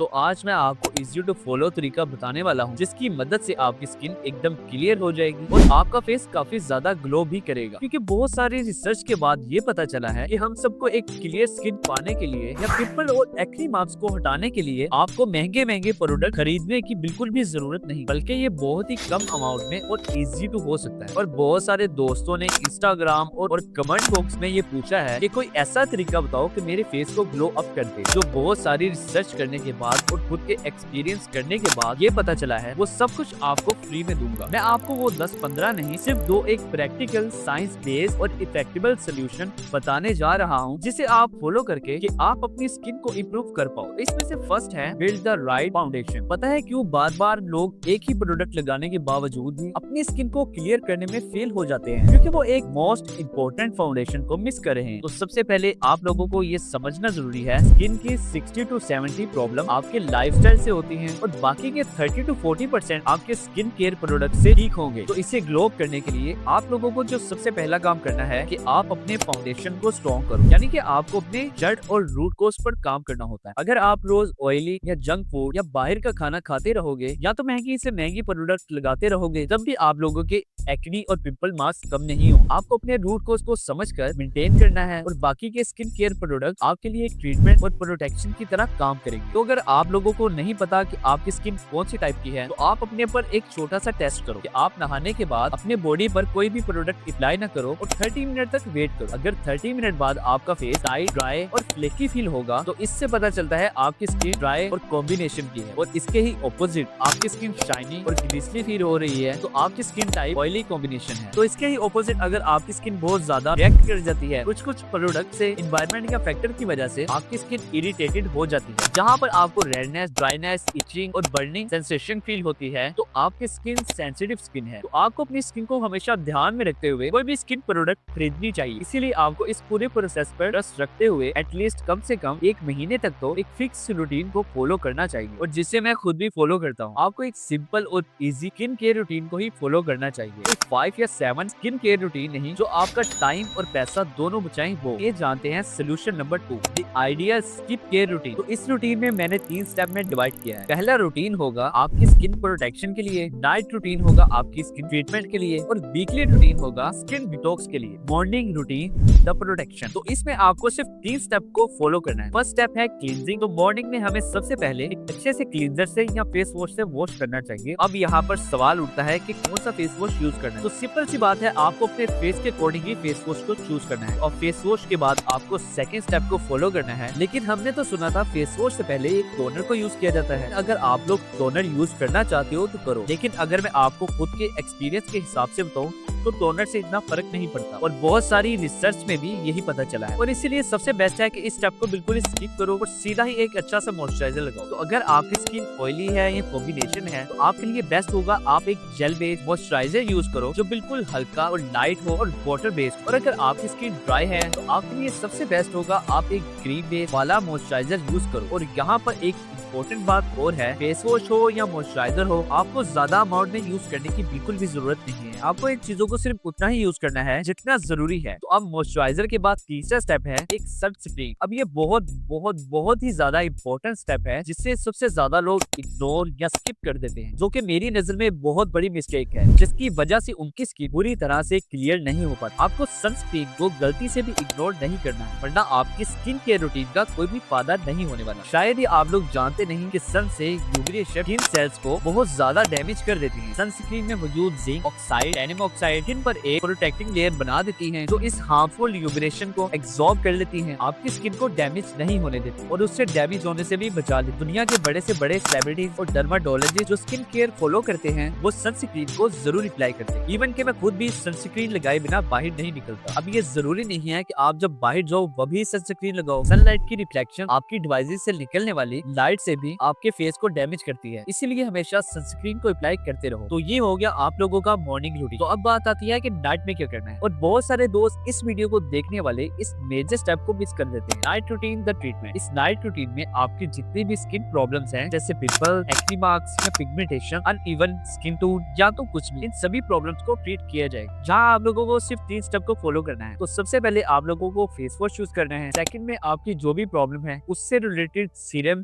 तो आज मैं आपको इजी टू फॉलो तरीका बताने वाला हूँ जिसकी मदद से आपकी स्किन एकदम क्लियर हो जाएगी और आपका फेस काफी ज्यादा ग्लो भी करेगा। क्योंकि बहुत सारी रिसर्च के बाद ये पता चला है कि हम सबको एक क्लियर स्किन पाने के लिए या पिंपल और एक्ने मार्क्स को हटाने के लिए आपको महंगे महंगे प्रोडक्ट खरीदने की बिल्कुल भी जरूरत नहीं, बल्कि ये बहुत ही कम अमाउंट में और इजी टू हो सकता है। और बहुत सारे दोस्तों ने इंस्टाग्राम और कमेंट बॉक्स में ये पूछा है कि कोई ऐसा तरीका बताओ कि मेरे फेस को ग्लो अप कर दे। जो बहुत सारी रिसर्च करने के बाद और खुद के एक्सपीरियंस करने के बाद ये पता चला है, वो सब कुछ आपको फ्री में दूंगा। मैं आपको वो 10-15 नहीं, सिर्फ दो एक प्रैक्टिकल साइंस बेस्ड और इफेक्टिबल सोल्यूशन बताने जा रहा हूँ जिसे आप फॉलो करके कि आप अपनी स्किन को इम्प्रूव कर पाओ। इसमें से फर्स्ट है बिल्ड द राइट फाउंडेशन। पता है क्यों बार बार लोग एक ही प्रोडक्ट लगाने के बावजूद भी अपनी स्किन को क्लियर करने में फेल हो जाते हैं? क्योंकि वो एक मोस्ट इम्पोर्टेंट फाउंडेशन को मिस कर रहे हैं। तो सबसे पहले आप लोगों को ये समझना जरूरी है, स्किन की 60 to 70 प्रॉब्लम आपके लाइफस्टाइल से होती हैं और बाकी के 30 to 40% आपके स्किन केयर प्रोडक्ट से ठीक होंगे। तो इसे ग्लो अप करने के लिए आप लोगों को जो सबसे पहला काम करना है कि आप अपने फाउंडेशन को स्ट्रॉन्ग करो, यानी कि आपको अपने जड़ और रूट कोज पर काम करना होता है। अगर आप रोज ऑयली या जंक फूड या बाहर का खाना खाते रहोगे या तो महंगी से महंगी प्रोडक्ट लगाते रहोगे, तब भी आप लोगों के एक्ने और पिंपल मार्क्स कम नहीं हो। आपको अपने रूट कोज को समझकर मेंटेन करना है और बाकी के स्किन केयर प्रोडक्ट आपके लिए एक ट्रीटमेंट और प्रोटेक्शन की तरह काम करेंगे। तो अगर आप लोगों को नहीं पता कि आपकी स्किन कौन सी टाइप की है, तो आप अपने पर एक छोटा सा टेस्ट करो कि आप नहाने के बाद अपने बॉडी पर कोई भी प्रोडक्ट अप्लाई न करो और 30 मिनट तक वेट करो। अगर 30 मिनट बाद आपका फेस टाइट, ड्राई और फ्लेकी फील होगा, तो इससे पता चलता है आपकी स्किन ड्राई और कॉम्बिनेशन की है। और इसके ही ऑपोजिट आपकी स्किन शाइनी और ग्लिसरी फील हो रही है, तो आपकी स्किन टाइप ऑयली कॉम्बिनेशन है। तो इसके ही ऑपोजिट अगर आपकी स्किन बहुत ज्यादा रिएक्ट कर जाती है कुछ प्रोडक्ट से, एनवायरनमेंट या फैक्टर की वजह से आपकी स्किन इरिटेटेड हो जाती है, जहाँ पर आपको रेडनेस, ड्राइनेस, इचिंग और बर्निंग सेंसेशन फील होती है, तो आपकी स्किन सेंसिटिव स्किन है। तो आपको अपनी स्किन को हमेशा ध्यान में रखते हुए कोई भी स्किन प्रोडक्ट खरीदनी चाहिए। इसीलिए आपको इस पूरे प्रोसेस पर ट्रस्ट रखते हुए एटलीस्ट कम से कम 1 महीने तक तो एक फिक्स रूटीन को फॉलो करना चाहिए, और जिसे मैं खुद भी फॉलो करता हूँ। आपको एक सिंपल और इजी स्किन केयर रूटीन को ही फॉलो करना चाहिए। 5 या 7 स्किन केयर रूटीन नहीं जो आपका टाइम और पैसा दोनों बचाएं, वो ये जानते हैं solution number 2, the ideal skin care routine. तो इस रूटीन में मैंने 3 स्टेप में डिवाइड किया है। पहला रूटीन होगा आपकी स्किन प्रोटेक्शन के लिए, नाइट रूटीन होगा आपकी स्किन ट्रीटमेंट के लिए, और वीकली रूटीन होगा स्किन डिटॉक्स के लिए, मॉर्निंग रूटीन द प्रोटेक्शन। तो इसमें आपको सिर्फ 3 स्टेप को फॉलो करना है। फर्स्ट स्टेप है क्लींजिंग। तो मॉर्निंग में हमें सबसे पहले एक अच्छे से क्लींजर से या फेस वॉश से वॉश करना चाहिए। अब यहाँ पर सवाल उठता है कि कौन सा फेस वॉश यूज करना है। तो सिंपल सी बात है, आपको अपने फेस के अकॉर्डिंग ही फेस वॉश को चूज करना है, और फेस वॉश के बाद आपको सेकंड स्टेप को फॉलो करना है। लेकिन हमने तो सुना था फेस वॉश से पहले एक टोनर को यूज किया जाता है। अगर आप लोग टोनर यूज करना चाहते हो तो करो, लेकिन अगर मैं आपको खुद के एक्सपीरियंस के हिसाब से बताऊं तो टोनर से इतना फर्क नहीं पड़ता, और बहुत सारी रिसर्च में भी यही पता चला है। और इसीलिए सबसे बेस्ट है कि इस स्टेप को बिल्कुल स्किप करो और सीधा ही एक अच्छा सा मॉइस्चराइजर लगाओ। तो अगर आपकी स्किन ऑयली है या कॉम्बिनेशन है, तो आपके लिए बेस्ट होगा आप एक जेल बेस्ड मॉइस्चराइजर यूज करो जो बिल्कुल हल्का और लाइट हो और वाटर बेस्ड। और अगर आपकी स्किन ड्राई है तो आपके लिए सबसे बेस्ट होगा आप एक क्रीम बेस्ड वाला मॉइस्चराइजर यूज करो। और यहाँ पर एक इम्पोर्टेंट बात और है, फेस वॉश हो या मॉइस्चराइजर हो, आपको ज्यादा अमाउंट में यूज करने की बिल्कुल भी जरूरत नहीं है। आपको इन चीजों को सिर्फ उतना ही यूज करना है जितना जरूरी है। तो अब मॉइस्चराइजर के बाद तीसरा स्टेप है एक सनस्क्रीन। अब ये बहुत ही ज्यादा इम्पोर्टेंट स्टेप है जिससे सबसे ज्यादा लोग इग्नोर या स्किप कर देते हैं, जो कि मेरी नजर में बहुत बड़ी मिस्टेक है, जिसकी वजह से उनकी स्किन पूरी तरह से क्लियर नहीं हो पाती। आपको सनस्क्रीन को गलती से भी इग्नोर नहीं करना है, वरना आपकी स्किन केयर रूटीन का कोई भी फायदा नहीं होने वाला। शायद ही आप लोग जानते नहीं कि सन से यूवी रेडिएशन स्किन सेल्स को बहुत ज्यादा डैमेज कर देती है। सनस्क्रीन में मौजूद जिंक ऑक्साइड, टैनियम ऑक्साइड स्किन पर एक प्रोटेक्टिंग लेयर बना देती है, जो इस हार्मफुल यूवी रेडिएशन को एब्जॉर्ब कर लेती है, आपकी स्किन को डैमेज नहीं होने देती और उससे डैमेज होने से भी बचा लेती। दुनिया के बड़े से बड़े सेलिब्रिटीज और डर्माटोलॉजिस्ट जो स्किन केयर फॉलो करते हैं, वो सनस्क्रीन को जरूर अप्लाई करते हैं। इवन कि मैं खुद भी सनस्क्रीन लगाए बिना बाहर नहीं निकलता। अब ये जरूरी नहीं है कि आप जब बाहर जाओ वही सनस्क्रीन लगाओ। सनलाइट की रिफ्लेक्शन आपकी डिवाइसेस से निकलने वाली लाइट से भी आपके फेस को डैमेज करती है, इसीलिए हमेशा सनस्क्रीन को अप्लाई करते रहो। तो ये हो गया आप लोगों का मॉर्निंग रूटीन। तो अब बात आती है कि नाइट में क्या करना है, और बहुत सारे दोस्त इस वीडियो को देखने वाले इस मेजर स्टेप को मिस कर देते हैं। Night routine the treatment. इस नाइट रूटीन में आपकी जितनी भी स्किन प्रॉब्लम्स हैं, जैसे पिंपल, एक्ने मार्क्स या पिगमेंटेशन, अनइवन स्किन टोन या तो कुछ भी, इन सभी प्रॉब्लम्स को ट्रीट किया जाएगा, जहां आप लोगों को सिर्फ 3 स्टेप को फॉलो करना है। तो सबसे पहले आप लोगों को फेस वॉश यूज करना है। सेकंड में आपकी जो भी प्रॉब्लम है उससे रिलेटेड सीरम